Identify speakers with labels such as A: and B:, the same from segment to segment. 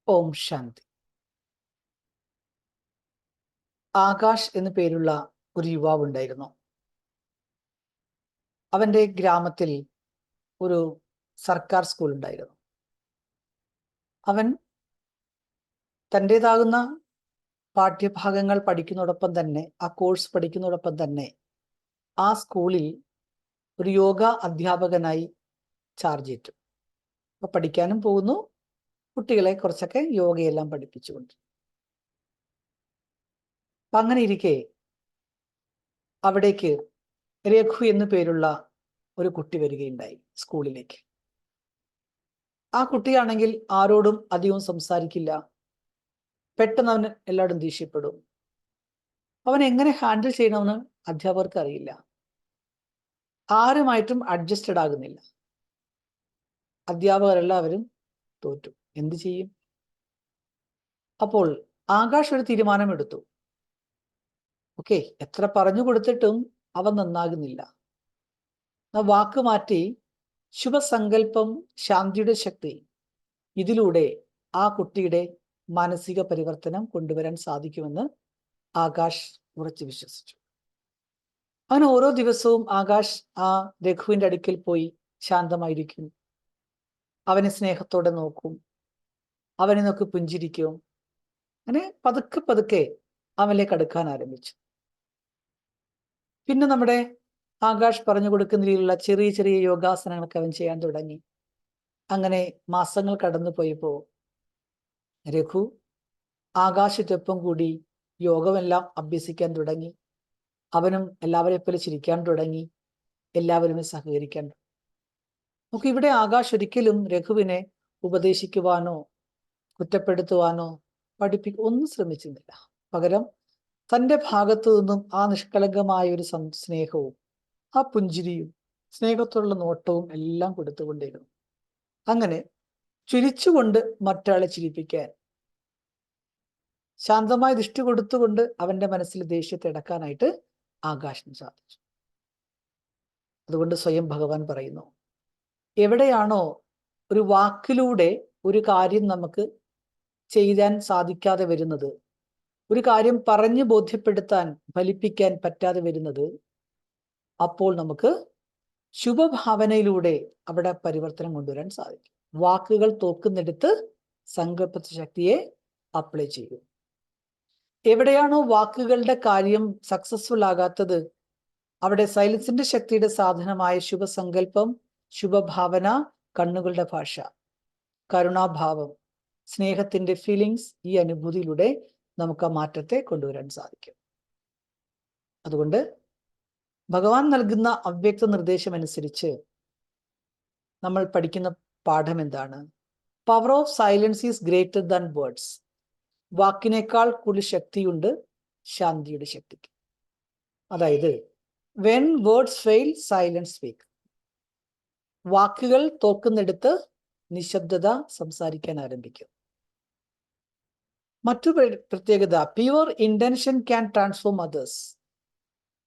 A: ഓം ശാന്തി. ആകാശ് എന്നു പേരുള്ള ഒരു യുവാവ് ഉണ്ടായിരുന്നു. അവന്റെ ഗ്രാമത്തിൽ ഒരു സർക്കാർ സ്കൂൾ ഉണ്ടായിരുന്നു. അവൻ തൻ്റെതാകുന്ന പാഠ്യഭാഗങ്ങൾ പഠിക്കുന്നതോടൊപ്പം തന്നെ, ആ കോഴ്സ് പഠിക്കുന്നതോടൊപ്പം തന്നെ ആ സ്കൂളിൽ ഒരു യോഗ അധ്യാപകനായി ചാർജ് ഏറ്റു. അപ്പൊ പഠിക്കാനും പോകുന്നു, കുട്ടികളെ കുറച്ചൊക്കെ യോഗയെല്ലാം പഠിപ്പിച്ചുകൊണ്ട്. അപ്പൊ അങ്ങനെ ഇരിക്കെ അവിടേക്ക് രഘു എന്നു പേരുള്ള ഒരു കുട്ടി വരികയുണ്ടായി സ്കൂളിലേക്ക്. ആ കുട്ടിയാണെങ്കിൽ ആരോടും അധികം സംസാരിക്കില്ല. പെട്ടെന്ന് അവന് എല്ലാവരും ദേഷ്യപ്പെടും. അവൻ എങ്ങനെ ഹാൻഡിൽ ചെയ്യണമെന്ന് അധ്യാപകർക്ക് അറിയില്ല. ആരുമായിട്ടും അഡ്ജസ്റ്റഡ് ആകുന്നില്ല. അധ്യാപകരെല്ലാവരും തോറ്റു. എന്ത് ചെയ്യും? അപ്പോൾ ആകാശ് ഒരു തീരുമാനമെടുത്തു. ഓക്കെ, എത്ര പറഞ്ഞു കൊടുത്തിട്ടും അവൻ നന്നാകുന്നില്ല. വാക്ക് മാറ്റി ശുഭസങ്കല്പം, ശാന്തിയുടെ ശക്തി, ഇതിലൂടെ ആ കുട്ടിയുടെ മാനസിക പരിവർത്തനം കൊണ്ടുവരാൻ സാധിക്കുമെന്ന് ആകാശ് ഉറച്ചു വിശ്വസിച്ചു. അവൻ ഓരോ ദിവസവും ആകാശ് ആ രഘുവിന്റെ അടുക്കൽ പോയി ശാന്തമായിരിക്കും. അവനെ സ്നേഹത്തോടെ നോക്കും, അവനെ നോക്കി പുഞ്ചിരിക്കും. അങ്ങനെ പതുക്കെ പതുക്കെ അവനിലേക്ക് അടുക്കാൻ ആരംഭിച്ചു. പിന്നെ നമ്മുടെ ആകാശ് പറഞ്ഞു കൊടുക്കുന്ന രീതിയിലുള്ള ചെറിയ ചെറിയ യോഗാസനങ്ങളൊക്കെ അവൻ ചെയ്യാൻ തുടങ്ങി. അങ്ങനെ മാസങ്ങൾ കടന്നു പോയപ്പോ രഘു ആകാശത്തൊപ്പം കൂടി യോഗമെല്ലാം അഭ്യസിക്കാൻ തുടങ്ങി. അവനും എല്ലാവരെ പോലെ ചിരിക്കാൻ തുടങ്ങി, എല്ലാവരും സഹകരിക്കാൻ. നമുക്ക് ഇവിടെ ആകാശ് ഒരിക്കലും രഘുവിനെ ഉപദേശിക്കുവാനോ കുറ്റപ്പെടുത്തുവാനോ ഒന്നും ശ്രമിച്ചിരുന്നില്ല. പകരം തൻ്റെ ഭാഗത്തു നിന്നും ആ നിഷ്കളങ്കമായ ഒരു സ്നേഹവും ആ പുഞ്ചിരിയും സ്നേഹത്തോടുള്ള നോട്ടവും എല്ലാം കൊടുത്തുകൊണ്ടിരുന്നു. അങ്ങനെ ചിരിച്ചുകൊണ്ട് മറ്റൊരാളെ ചിരിപ്പിക്കാൻ, ശാന്തമായ ദൃഷ്ടി കൊടുത്തുകൊണ്ട് അവന്റെ മനസ്സിൽ ദേഷ്യത്തെ അടക്കാനായിട്ട് ആകാശിന് സാധിച്ചു. അതുകൊണ്ട് സ്വയം ഭഗവാൻ പറയുന്നു, എവിടെയാണോ ഒരു വാക്കിലൂടെ ഒരു കാര്യം നമുക്ക് ചെയ്യാൻ സാധിക്കാതെ വരുന്നത്, ഒരു കാര്യം പറഞ്ഞു ബോധ്യപ്പെടുത്താൻ ഫലിപ്പിക്കാൻ പറ്റാതെ വരുന്നത്, അപ്പോൾ നമുക്ക് ശുഭഭാവനയിലൂടെ അവിടെ പരിവർത്തനം കൊണ്ടുവരാൻ സാധിക്കും. വാക്കുകൾ തോക്കുന്നെടുത്ത് സങ്കല്പ ശക്തിയെ അപ്ലൈ ചെയ്യും. എവിടെയാണോ വാക്കുകളുടെ കാര്യം സക്സസ്ഫുൾ ആകാത്തത്, അവിടെ സൈലൻസിന്റെ ശക്തിയുടെ സാധനമായ ശുഭസങ്കല്പം, ശുഭഭാവന, കണ്ണുകളുടെ ഭാഷ, കരുണാഭാവം, സ്നേഹത്തിന്റെ ഫീലിങ്സ്, ഈ അനുഭൂതിയിലൂടെ നമുക്ക് ആ മാറ്റത്തെ കൊണ്ടുവരാൻ സാധിക്കും. അതുകൊണ്ട് ഭഗവാൻ നൽകുന്ന അവ്യക്ത നിർദ്ദേശം അനുസരിച്ച് നമ്മൾ പഠിക്കുന്ന പാഠം എന്താണ്? Power of silence is greater than words. വാക്കിനേക്കാൾ കൂടുതൽ ശക്തിയുണ്ട് ശാന്തിയുടെ ശക്തിക്ക്. അതായത് when words fail, silence speak. വാക്കുകൾ തോക്കുന്നെടുത്ത് നിശബ്ദത സംസാരിക്കാൻ ആരംഭിക്കും. മറ്റൊരു പ്രത്യേകത, pure intention can transform others.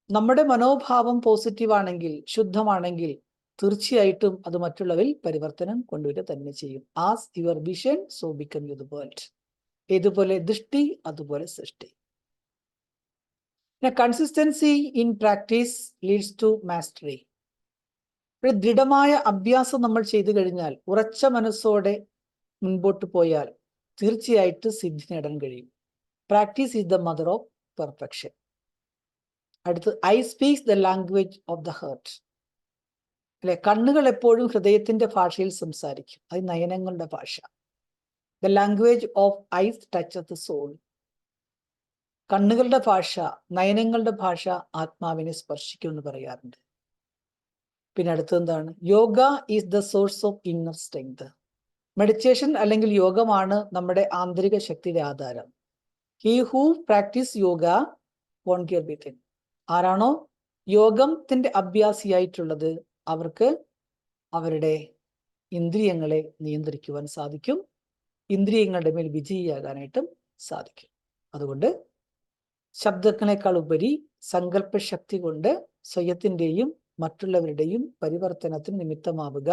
A: നമ്മുടെ മനോഭാവം പോസിറ്റീവ് ആണെങ്കിൽ, ശുദ്ധമാണെങ്കിൽ, തീർച്ചയായിട്ടും അത് മറ്റുള്ളവരിൽ പരിവർത്തനം കൊണ്ടുവരിക തന്നെ ചെയ്യും. As your vision so become you the world. ഏതുപോലെ ദൃഷ്ടി അതുപോലെ സൃഷ്ടി. Consistency in practice leads to mastery. ഒരു ദൃഢമായ അഭ്യാസം നമ്മൾ ചെയ്തു കഴിഞ്ഞാൽ, ഉറച്ച മനസ്സോടെ മുൻപോട്ട് പോയാൽ തീർച്ചയായിട്ടും സിദ്ധി നേടാൻ കഴിയും. Practice is the mother of perfection. അടുത്ത്, eye speaks the language of the heart. അല്ലെ, കണ്ണുകൾ എപ്പോഴും ഹൃദയത്തിന്റെ ഭാഷയിൽ സംസാരിക്കും. അത് നയനങ്ങളുടെ ഭാഷ. The language of eyes touch of the soul. കണ്ണുകളുടെ ഭാഷ, നയനങ്ങളുടെ ഭാഷ ആത്മാവിനെ സ്പർശിക്കും എന്ന് പറയാറുണ്ട്. പിന്നെ അടുത്തത് എന്താണ്? Yoga is the source of inner strength. Meditation അല്ലെങ്കിൽ യോഗമാണ് നമ്മുടെ ആന്തരിക ശക്തിയുടെ ആധാരം. He who practice yoga won't get within. ആരാണോ യോഗത്തിന്റെ അഭ്യാസിയായിട്ടുള്ളത്, അവർക്ക് അവരുടെ ഇന്ദ്രിയങ്ങളെ നിയന്ത്രിക്കുവാൻ സാധിക്കും, ഇന്ദ്രിയങ്ങളുടെ മേൽ വിജയിയാകാനായിട്ടും സാധിക്കും. അതുകൊണ്ട് ശബ്ദങ്ങളെക്കാൾ ഉപരി സങ്കല്പശക്തി കൊണ്ട് സ്വയത്തിൻ്റെയും മറ്റുള്ളവരുടെയും പരിവർത്തനത്തിന് നിമിത്തമാവുക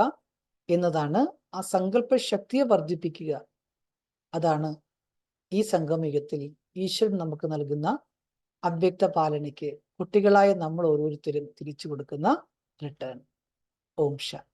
A: എന്നതാണ്. ആ സങ്കല്പശക്തിയെ വർദ്ധിപ്പിക്കുക, അതാണ് ഈ സംഗമയുഗത്തിൽ ഈശ്വരൻ നമുക്ക് നൽകുന്ന അവ്യക്ത പാലനയ്ക്ക് കുട്ടികളായ നമ്മൾ ഓരോരുത്തരും തിരിച്ചു കൊടുക്കുന്ന റിട്ടേൺ. ഓം ശാന്തി.